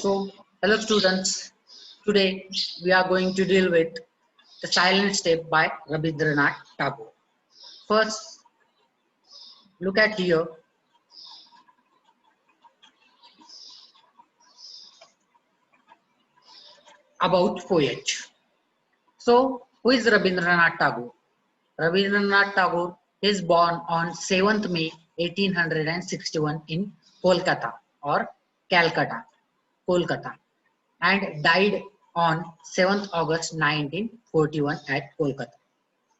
So, hello students. Today we are going to deal with The Silent Step by Rabindranath Tagore. First, look at here. About poetry. So, who is Rabindranath Tagore? Rabindranath Tagore is born on 7th May 1861 in Kolkata or Calcutta, Kolkata, and died on 7th August 1941 at Kolkata.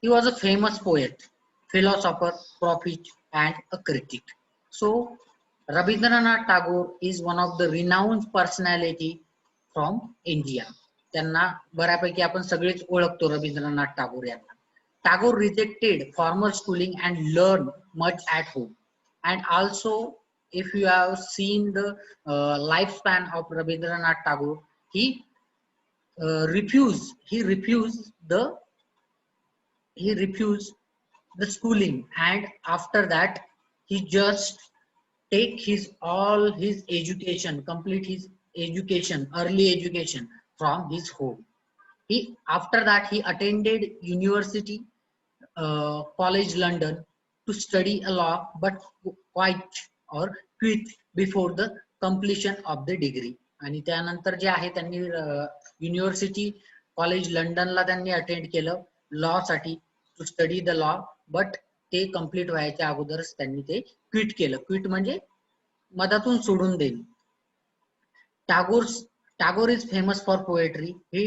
He was a famous poet, philosopher, prophet, and a critic. So, Rabindranath Tagore is one of the renowned personality from India. त्यांना बऱ्यापैकी आपण सगळेच ओळखतो रवींद्रनाथ टागोर यांना. Tagore rejected formal schooling and learned much at home. And also, if you have seen the lifespan of Rabindranath Tagore, he refused. He refused the schooling, and after that he just take his all his education, complete his education, early education from his home. He after that he attended university, college London, to study a law, but quite or quit before the completion of the degree. आणि त्यानंतर जे आहे त्यांनी university college लंडनला त्यांनी attend केलं law साठी, to study the law, but ते complete व्हायच्या अगोदरच त्यांनी ते क्विट केलं. क्विट म्हणजे मधातून सोडून देईल. Tagore is famous for poetry. He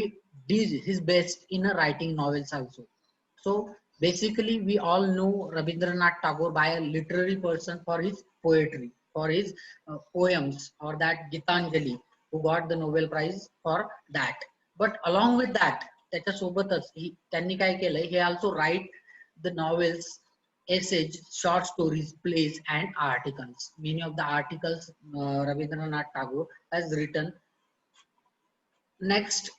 did his best in writing novels also. So basically we all know Rabindranath Tagore by a literary person for his poetry, for his poems, or that Gitanjali, who got the Nobel Prize for that. But along with that, त्याच्या सोबतच त्यांनी काय केलंय, he also write the novels, essays, short stories, plays, and articles. Many of the articles Rabindranath Tagore has written. Next,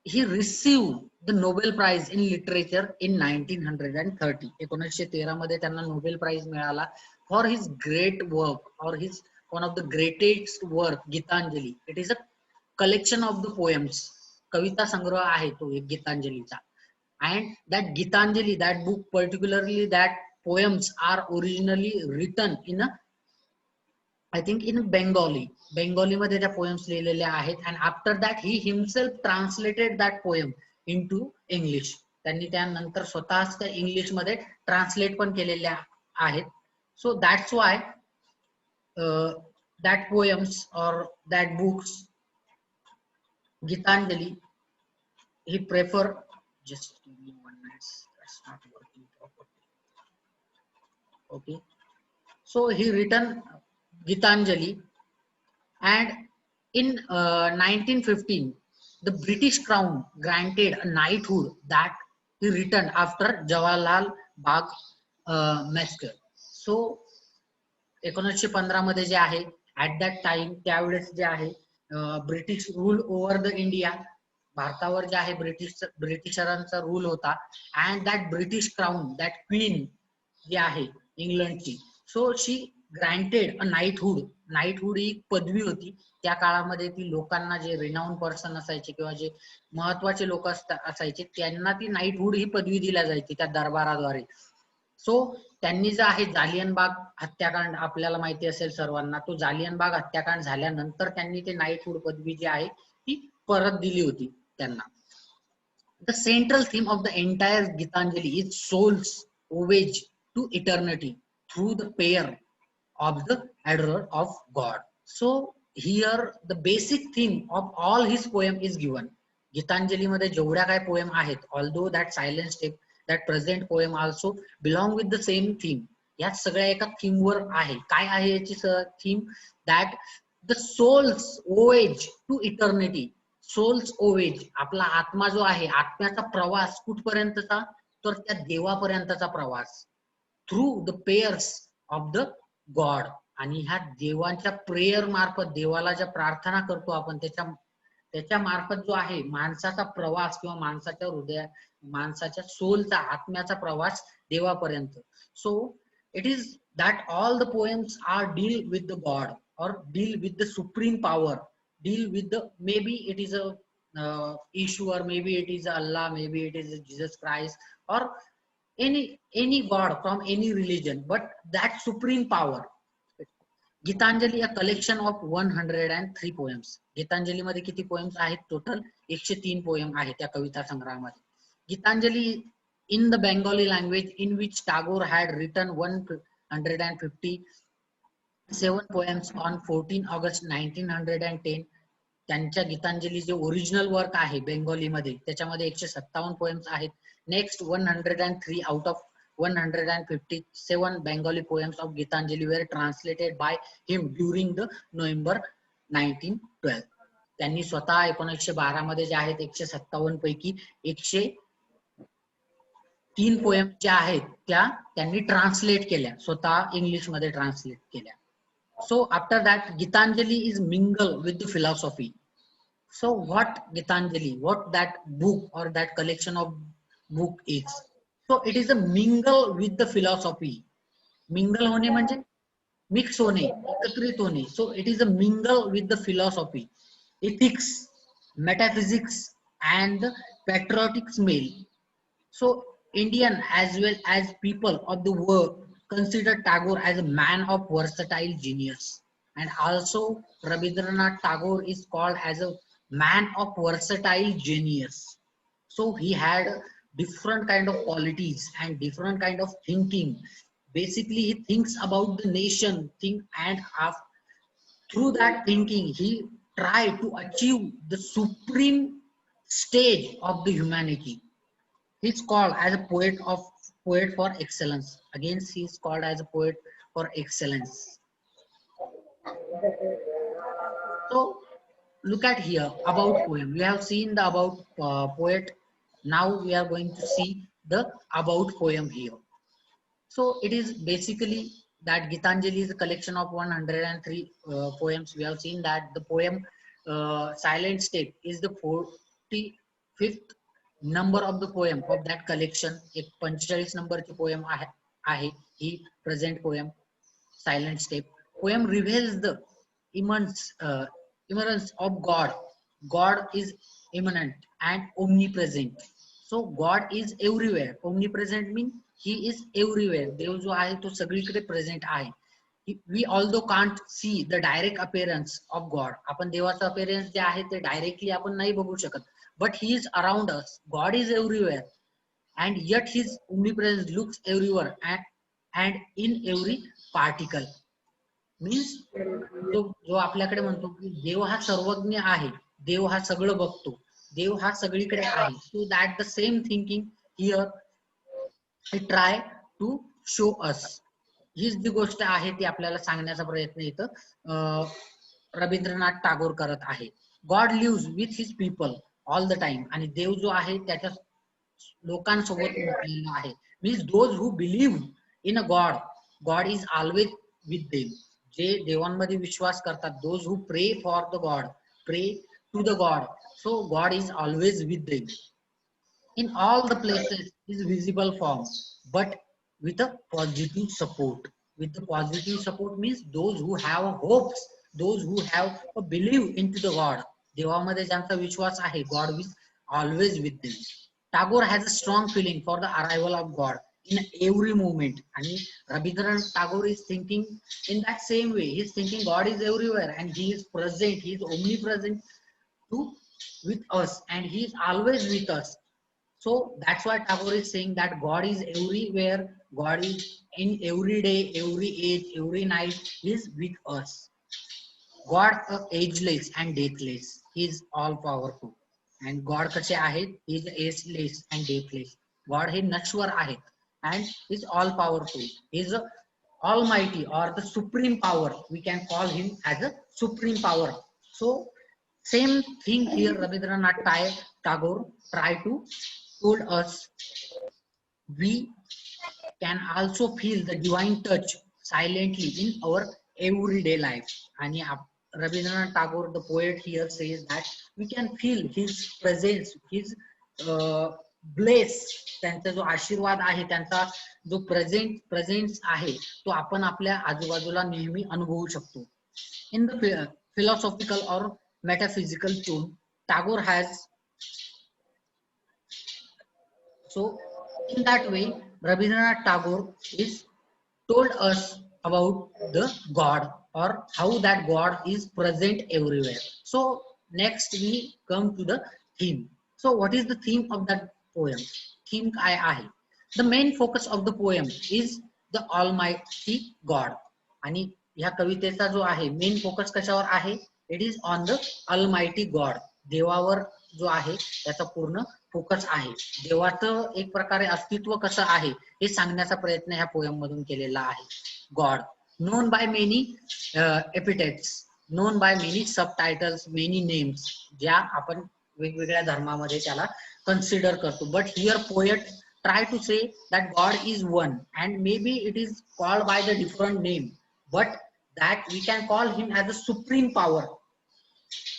he received the Nobel Prize in Literature in 1930. 1913 मध्ये त्यांना Nobel prize मिळाला for his great work, or his one of the greatest work, Gitanjali. It is a collection of the poems. कविता संग्रह आहे तो एक गीतांजलीचा. And that Gitanjali, that book, particularly that poems are originally written in a, I think in Bengali. Bengali मध्ये त्या poems लिहिलेल्या आहेत. And after that he himself translated that poem into English. त्यांनी त्यानंतर स्वतःच त्या इंग्लिश मध्ये ट्रान्सलेट पण केलेल्या आहेत. So that's why that poems or that books, Gitanjali, he prefer. Just give me 1 minute. That's not working properly. Okay. So he written Gitanjali, and in 1915 the British Crown granted a knighthood that he returned after Jawaharlal Bagh massacre. So 1915 मध्ये जे आहे, at that time त्यावेळेस जे आहे British rule over the India, भारतावर जे आहे ब्रिटिशरांचा rule होता. And that British crown, that queen जी आहे इंग्लंडची, सो शी ग्रँटेड अ नाईटहुड. नाईटहुड ही पदवी होती त्या काळामध्ये. ती लोकांना जे रिनाऊन पर्सन असायचे किंवा जे महत्वाचे लोक असायचे त्यांना ती नाईटहुड ही पदवी दिल्या जायची त्या दरबाराद्वारे. सो त्यांनी जे आहे जालियनबाग हत्याकांड आपल्याला माहिती असेल सर्वांना, तो जालियनबाग हत्याकांड झाल्यानंतर त्यांनी ते नाईटहुड पदवी जी आहे ती परत दिली होती त्यांना. The central theme of the entire Gitanjali is soul's homage to eternity through the prayer of the adorer of God. So here the basic theme of all his poem is given. Gitanjali मध्ये जेवढ्या काय poem आहेत, although that silent step, that present poem also belong with the same theme. या सगळ्या एका theme वर आहे. काय आहे याची theme? that the soul's homage to eternity. Soul's homage, आपला आत्मा जो आहे, आत्म्याचा प्रवास कुठपर्यंतचा, तर त्या देवापर्यंतचा प्रवास, through the prayers of the God. आणि ह्या देवांच्या प्रेयर मार्फत, देवाला ज्या प्रार्थना करतो आपण, त्याच्या मार्फत जो आहे माणसाचा प्रवास किंवा माणसाच्या माणसाच्या सोलचा, आत्म्याचा प्रवास देवापर्यंत. So it is that all the poems are deal with the God, or deal with the supreme power, deal with the, maybe it is a issue, or maybe it is Allah, maybe it is Jesus Christ, or any god from any religion, but that supreme power. Gitanjali a collection of 103 poems. Gitanjali मध्ये किती poems आहेत? Total 103 poem आहेत त्या कविता संग्रहामध्ये. Gitanjali in the Bengali language, in which Tagore had written 157 poems on 14 August 1910. त्यांच्या गीतांजली जे original work आहे Bengali मध्ये, त्याच्यामध्ये 157 poems आहेत. Next 103 out of 157 Bengali poems of Gitanjali were translated by him during the November 1912. त्यांनी स्वतः 1912 मध्ये जे आहेत 157 पैकी 103 पोएम ज्या आहेत त्या त्यांनी ट्रान्सलेट केल्या, स्वतः इंग्लिश मध्ये ट्रान्सलेट केल्या. So after that, Gitanjali is mingle with the philosophy. So what Gitanjali, what that book or that collection of book is? So it is a mingle with the philosophy. Mingle होणे म्हणजे mix होणे, एकत्रित होणे. So it is a mingle with the philosophy, ethics, metaphysics and patriotic smell. So Indian as well as people of the world consider Tagore as a man of versatile genius, and also Rabindranath Tagore is called as a man of versatile genius. So he had different kind of qualities and different kind of thinking. Basically he thinks about the nation thing, and through that thinking he tried to achieve the supreme stage of the humanity. He's called as a poet for excellence. Again, he is called as a poet for excellence. So look at here about poem. We have seen the about poet. Now we are going to see the about poem here. So it is basically that Gitanjali is a collection of 103 poems. We have seen that the poem Silent Step is the 45th number of the poem of that collection. एक 45 नंबरची poem आहे ही present poem Silent Step. Poem reveals the immanence of God. God is immanent and omnipresent. So God is everywhere. Omnipresent means he is everywhere. देव जो आहे तो सगळीकडे present आहे. We although can't see the direct appearance of God. आपण देवाचा appearance जे आहे ते directly आपण नाही बघू शकत. But he is around us. God is everywhere, and yet his omnipresence looks everywhere and in every particle. Means जो आपल्याकडे म्हणतो की देव हा सर्वज्ञ आहे, देव हा सगळं बघतो, देव हा सगळीकडे आहे. So that the same thinking here I try to show us. हीच जी गोष्ट आहे ती आपल्याला सांगण्याचा प्रयत्न इथं रवींद्रनाथ टागोर करत आहे. God lives with his people all the time. आणि देव जो आहे त्याच्या लोकांसोबत आहे. Means those who believe in a God, God is always with them. जे देवांमध्ये विश्वास करतात, those who pray for the God, pray to the God, so God is always with them. In all the places is visible form, but with a positive support. With the positive support means those who have hopes, those who have a belief into the God. देवामध्ये ज्यांचा विश्वास आहे, God is always with them. Tagore has a strong feeling for the arrival of God in every moment. And Rabindranath Tagore is thinking in that same way. He is thinking God is everywhere and he is present, he is omnipresent with us, and he is always with us. So that's why Tagore is saying that God is everywhere, God is in every day, every age, every night, he is with us. God ageless and deathless, he is all powerful. And God कसे आहेत? He is ageless and deathless. God हे नश्वर आहेत and he is all powerful. He is almighty or the supreme power. We can call him as a supreme power. So same thing here Rabindranath Tagore try to told us. We can also feel the divine touch silently in our everyday life. And Rabindranath Tagore, the poet, here says that we can feel his presence, his bless, त्यांचा जो आशीर्वाद आहे, त्यांचा जो presence आहे तो आपण आपल्या आजूबाजूला नेहमी अनुभवू शकतो. In the philosophical or metaphysical tone. Tagore has, so in that way, Rabindranath Tagore is told us about the God, or how that God is present everywhere. So next we come to the theme. So what is the theme of that poem? Theme काय आहे? The main focus of the poem is the Almighty God. आणि ह्या कवितेचा जो आहे main focus कशावर आहे? It is on the Almighty God. देवावर जो आहे त्याचा पूर्ण फोकस आहे. देवाचं एक प्रकारे अस्तित्व कसं आहे हे सांगण्याचा प्रयत्न ह्या पोएम मधून केलेला आहे. God known by many epithets, known by many subtitles, many names, ज्या आपण वेगवेगळ्या धर्मामध्ये त्याला कन्सिडर करतो. But here poet try to say that God is one, and maybe it is called by the different name, but that we can call him as a supreme power.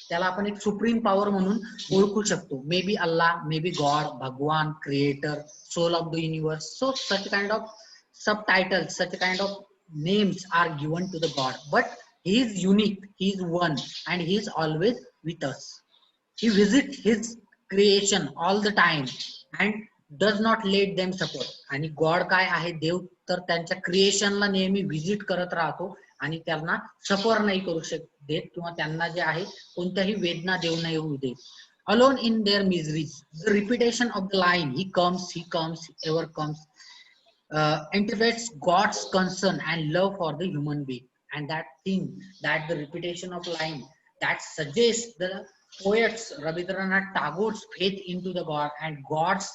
त्याला आपण एक supreme power म्हणून ओळखू शकतो. May be Allah, may be God, भगवान, creator, soul of the universe. So such kind of subtitles, such kind of names are given to the God, but he is unique, he is one, and he is always with us. He visits his creation all the time and does not let them suffer. आणि God काय आहे? देव तर त्यांच्या क्रिएशनला नेहमी visit करत राहतो आणि त्यांना सफर नाही करू देत, किंवा त्यांना जे आहे कोणत्याही वेदना देऊ नाही होऊ देत. Alone in their miseries, the repetition of the line, he comes, ever comes, anticipates God's concern and love for the human being. And that thing, that the repetition of line, that suggests the poet's Rabindranath Tagore's faith into the God and God's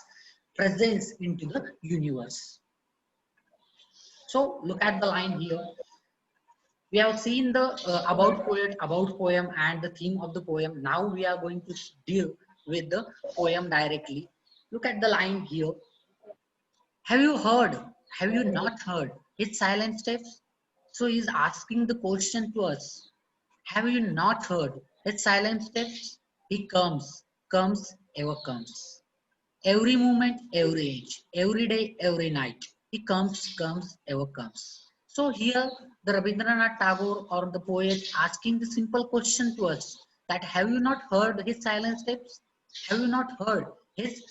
presence into the universe. So look at the line here. We have seen the about poet, about poem, and the theme of the poem. Now we are going to deal with the poem directly. Look at the line here. Have you heard? Have you not heard his silent steps? So he's asking the question to us. Have you not heard his silent steps? He comes, ever comes. Every moment, every age, every day, every night. He comes, ever comes. So here the Rabindranath Tagore, or the poet, asking the simple question to us, that have you not heard his silent steps? Have you not heard his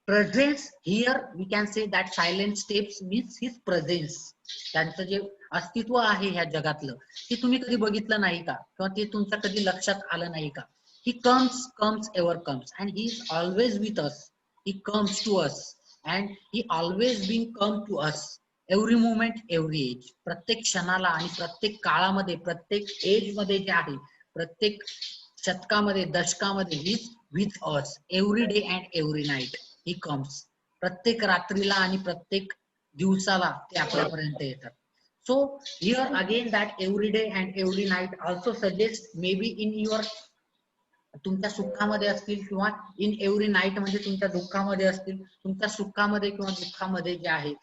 presence? Here we can say that silent steps means his presence. त्यांचं जे अस्तित्व आहे ह्या जगातलं ते तुम्ही कधी बघितलं नाही का, किंवा ते तुमच्या कधी लक्षात आलं नाही का? He comes, ever comes, and he is always with us. He comes to us, and he always been come to us. Every moment, every age. प्रत्येक क्षणाला आणि प्रत्येक काळामध्ये, प्रत्येक एज मध्ये जे आहे, प्रत्येक शतकामध्ये, दशकामध्ये, he is with us. Every day and every night he comes. प्रत्येक रात्रीला आणि प्रत्येक दिवसाला ते आपल्यापर्यंत येतात. So here again that every day and every night also suggests maybe in your, तुमच्या सुखामध्ये असतील, किंवा इन एव्हरी नाईट म्हणजे तुमच्या दुःखामध्ये असतील. तुमच्या सुखामध्ये किंवा दुःखामध्ये जे आहे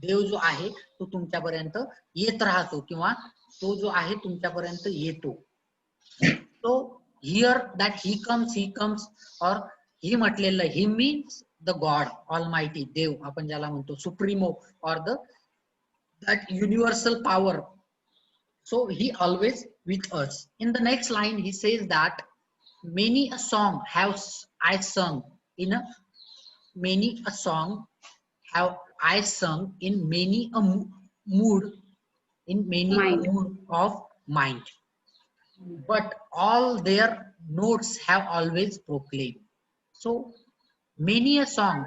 देव जो आहे तो तुमच्यापर्यंत येत राहतो, किंवा तो जो आहे तुमच्यापर्यंत येतो. तो हिअर दॅट ही कम्स, और ही म्हटलेलं, ही मीन्स द गॉड ऑलमाइटी, देव आपण ज्याला म्हणतो, सुप्रीमो, और the that universal power. So he always with us. In the next line he says that many a song have I sung in a, many a song have I sung in many a mood, in many a mood of mind, but all their notes have always proclaimed. So many a song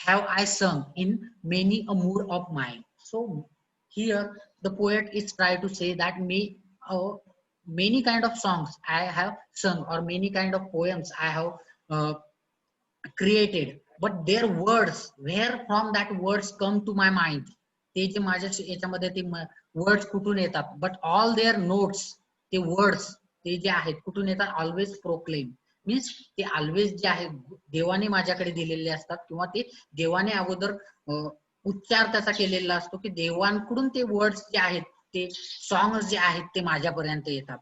have I sung in many a mood of mind. So here the poet is trying to say that many kind of songs I have sung, or many kind of poems I have created, but their words, where from that words come to my mind, ते जे माझ्या याच्यामध्ये ते words कुठून येतात, but all there notes, ते words ते जे आहेत कुठून येतात, ऑलवेज प्रोक्लेम, मीन्स ते ऑलवेज जे आहे देवाने माझ्याकडे दिलेले असतात, किंवा ते देवाने अगोदर उच्चार त्याचा केलेला असतो, की देवांकडून ते वर्ड्स जे आहेत, ते सॉंग्स जे आहेत ते माझ्यापर्यंत येतात.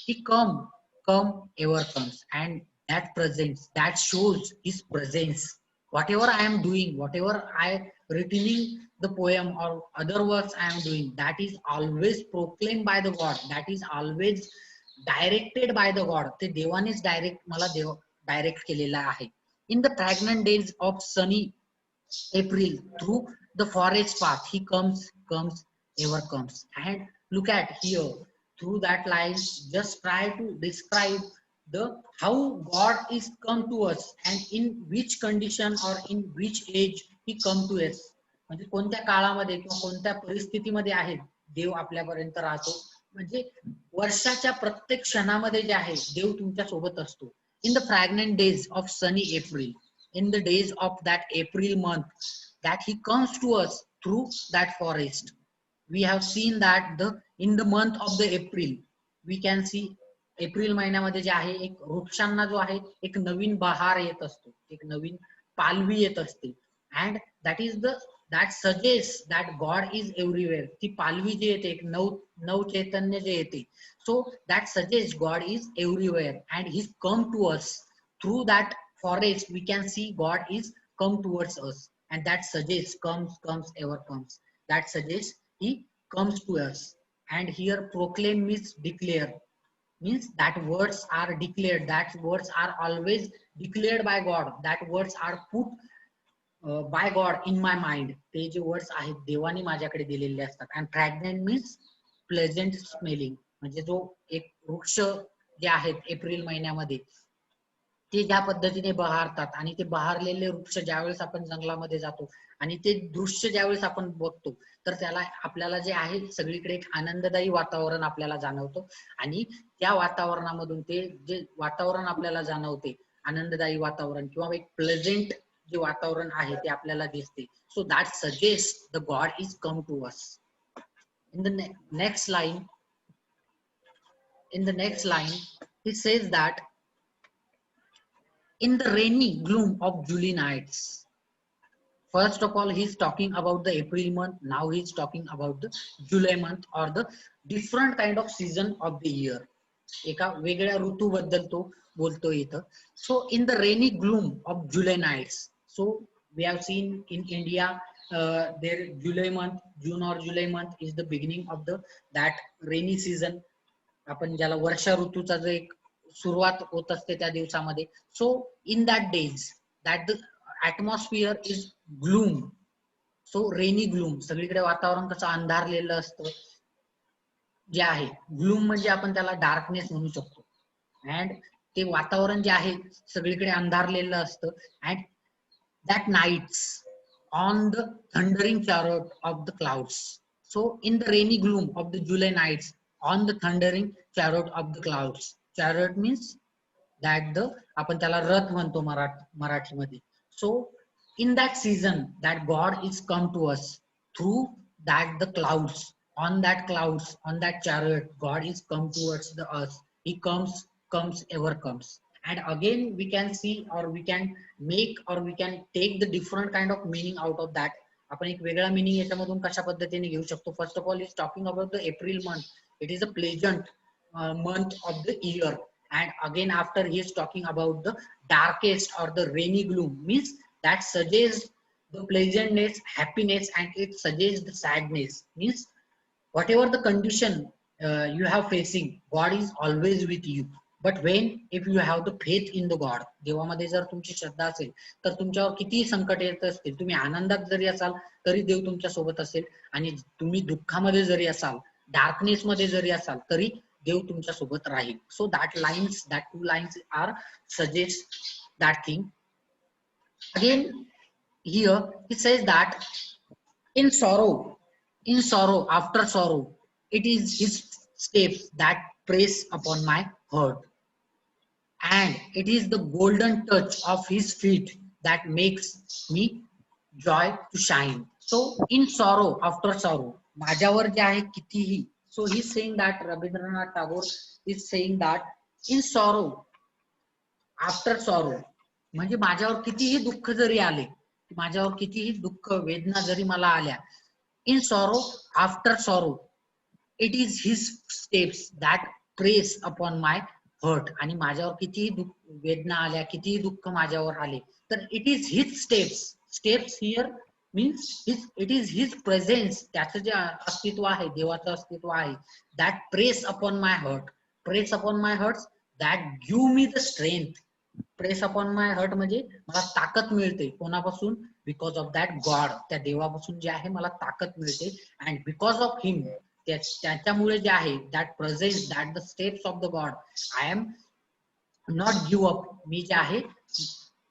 He come ever comes, and that presence, that shows his presence. Whatever I am doing, whatever I writing the poem or other works I am doing, that is always proclaimed by the God, that is always directed by the God, ते देवानेच मला direct केलेला आहे. In the fragrant days of sunny April through the forest path he comes ever comes. And look at here, through that lines just try to describe the how God is come to us and in which condition or in which age he come to us. म्हणजे कोणत्या काळामध्ये किंवा कोणत्या परिस्थितीमध्ये आहे देव आपल्यापर्यंत राहतो. म्हणजे वर्षाच्या प्रत्येक क्षणामध्ये जे आहे देव तुमच्या सोबत असतो. In the fragrant days of sunny April, in the days of that April month, that he comes to us through that forest. We have seen that in the month of the April we can see April महिन्यामध्ये जे आहे एक वृक्षांना जो आहे एक नवीन बहार येत असतो, एक नवीन पालवी येत असते. And that is that suggest that God is everywhere. ती पालवी जी येते एक नव चैतन्य जे येते, so that suggest God is everywhere and he come to us through that forest. We can see God is come towards us, and that suggests comes ever comes, that suggests he comes to us. And here proclaim means declare, means that words are declared, that words are always declared by God, that words are put by God in my mind. ते जे words आहेत देवाने माझ्याकडे दिलेले असतात. And fragrant means pleasant smelling, म्हणजे जो एक वृक्ष जे आहेत एप्रिल महिन्यामध्ये ते ज्या पद्धतीने बहारतात आणि ते बहारलेले वृक्ष ज्यावेळेस आपण जंगलामध्ये जातो आणि ते दृश्य ज्यावेळेस आपण बघतो तर त्याला आपल्याला जे आहे सगळीकडे एक आनंददायी वातावरण आपल्याला जाणवतो. आणि त्या वातावरणामधून ते जे वातावरण आपल्याला जाणवते आनंददायी वातावरण किंवा एक प्लेझेंट जे वातावरण आहे ते आपल्याला दिसते. So that suggest the God is come to us. In the next line he says that in the rainy gloom of July nights. First of all, he is talking about the April month. Now he is talking about the July month or the different kind of season of the year. एका वेगळ्या ऋतूबद्दल तो बोलतो इथं. So in the rainy gloom of July nights. So we have seen in India their July month, June or July month is the beginning of that rainy season. आपण ज्याला वर्षा ऋतूचा जो एक सुरुवात होत असते त्या दिवसामध्ये. So in that days that the atmosphere is gloom. So rainy gloom, सगळीकडे वातावरण कसं अंधारलेलं असतं जे आहे. ग्लूम म्हणजे आपण त्याला डार्कनेस म्हणू शकतो. अँड ते वातावरण जे आहे सगळीकडे अंधारलेलं असतं. And that nights on the thundering chariot of the clouds. So in the rainy gloom of the July nights on the thundering chariot of the clouds. Chariot means that आपण त्याला रथ म्हणतो मराठीमध्ये. So in that season that God is come to us through that the clouds, on that chariot God is come towards the earth. He comes ever comes. And again we can see or we can make or we can take the different kind of meaning out of that. आपण एक वेगळा meaning याच्यामधून कशा पद्धतीने घेऊ शकतो. First of all is talking about the April month. It is a pleasant month of the year. And again after he is talking about the darkest or the rainy gloom, means that suggests the pleasantness, happiness, and it suggests the sadness. Means whatever the condition you have facing, God is always with you. But when if you have the faith in the God, देवामध्ये जर तुमची श्रद्धा असेल तर तुमच्यावर कितीही संकट येत असतील, तुम्ही आनंदात जरी असाल तरी देव तुमच्या सोबत असेल. आणि तुम्ही दुःखामध्ये जरी असाल, डार्कनेस मध्ये जरी असाल तरी देव तुमच्या सोबत राहील. So that two lines are suggest that thing. Again here he says that in sorrow after sorrow, it is his steps that press upon my heart, and it is the golden touch of his feet that makes me joy to shine. So in sorrow after sorrow, माझ्यावर जे आहे कितीही. So he is saying that Rabindranath Tagore is saying that in sorrow after sorrow, म्हणजे माझ्यावर कितीही दुःख जरी आले, माझ्यावर कितीही दुःख वेदना जरी मला आल्या, in sorrow after sorrow, it is his steps that press upon my heart. आणि माझ्यावर कितीही वेदना आल्या, कितीही दुःख माझ्यावर आले तर it is his steps here means it is his presence. त्याचं जे अस्तित्व आहे, देवाचं अस्तित्व आहे, that press upon my heart. Press upon my hearts that give me the strength. Press upon my heart म्हणजे मला ताकद मिळते. कोणापासून? Because of that God. त्या देवापासून जे आहे मला ताकद मिळते. अँड बिकॉज ऑफ हिम, त्याच्यामुळे जे आहे that presence, that the steps of the God, I am not give up. मी जे आहे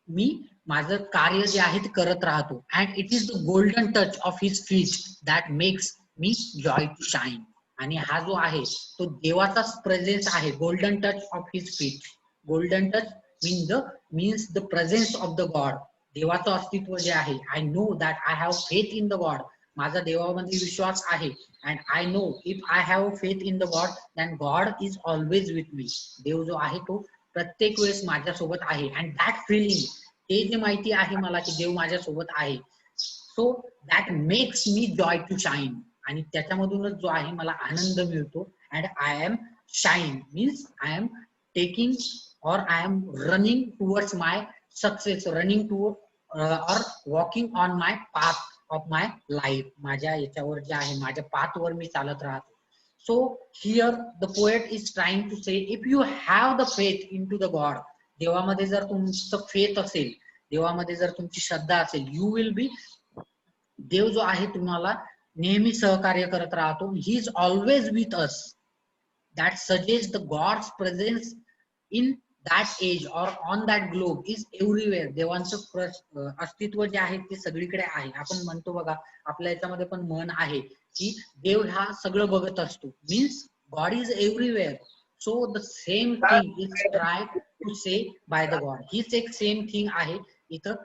मी माझं कार्य जे आहे ते करत राहतो. And it is the golden touch of his feet that makes me joy to shine. आणि हा जो आहे तो देवाचाच प्रेझेन्स आहे. Golden touch of his feet. Golden touch means the presence of the God. देवाचं अस्तित्व जे आहे. I know that I have faith in the God. माझा देवामध्ये विश्वास आहे. And I know if I have faith in the God then God is always with me. देव जो आहे तो प्रत्येक वेळेस माझ्यासोबत आहे. अँड दॅट फिलिंग, ते जे माहिती आहे मला की देव माझ्यासोबत आहे, so that makes me joy to shine. आणि त्याच्यामधूनच जो आहे मला आनंद मिळतो. And I am shine means I am taking or I am running towards my success, running to or walking on my path of my life. माझ्या याच्यावर जे आहे माझ्या पाथ वर मी चालत राहतो. So here the poet is trying to say, if you have the faith into the God, देवामध्ये जर तुमचं faith असेल, देवामध्ये जर तुमची श्रद्धा असेल, you will be, देव जो आहे तुम्हाला नेहमी सहकार्य करत राहतो. He is always with us. That suggests the God's presence in that age or on that globe is everywhere. देवांचं अस्तित्व जे आहे ते सगळीकडे आहे. आपण म्हणतो बघा, आपल्या याच्यामध्ये पण म्हण आहे की देव हा सगळं बघत असतो. Means God is everywhere. So the same thing is try to say by the God. हीच एक सेम थिंग आहे इथं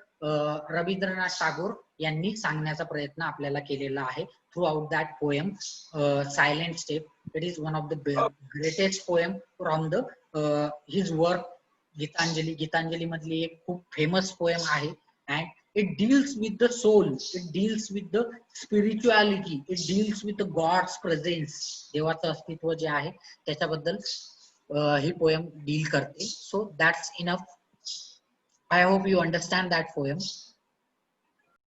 रवींद्रनाथ टागोर यांनी सांगण्याचा प्रयत्न आपल्याला केलेला आहे throughout that poem silent step. It is one of the greatest poem from the his work Gitanjali. Gitanjali मधली एक खूप फेमस पोएम आहे. And it deals with the soul, it deals with the spirituality, it deals with the God's presence. देवाचं अस्तित्व जे आहे त्याच्याबद्दल ही पोएम डील करते. So that's enough. I hope you understand that poem.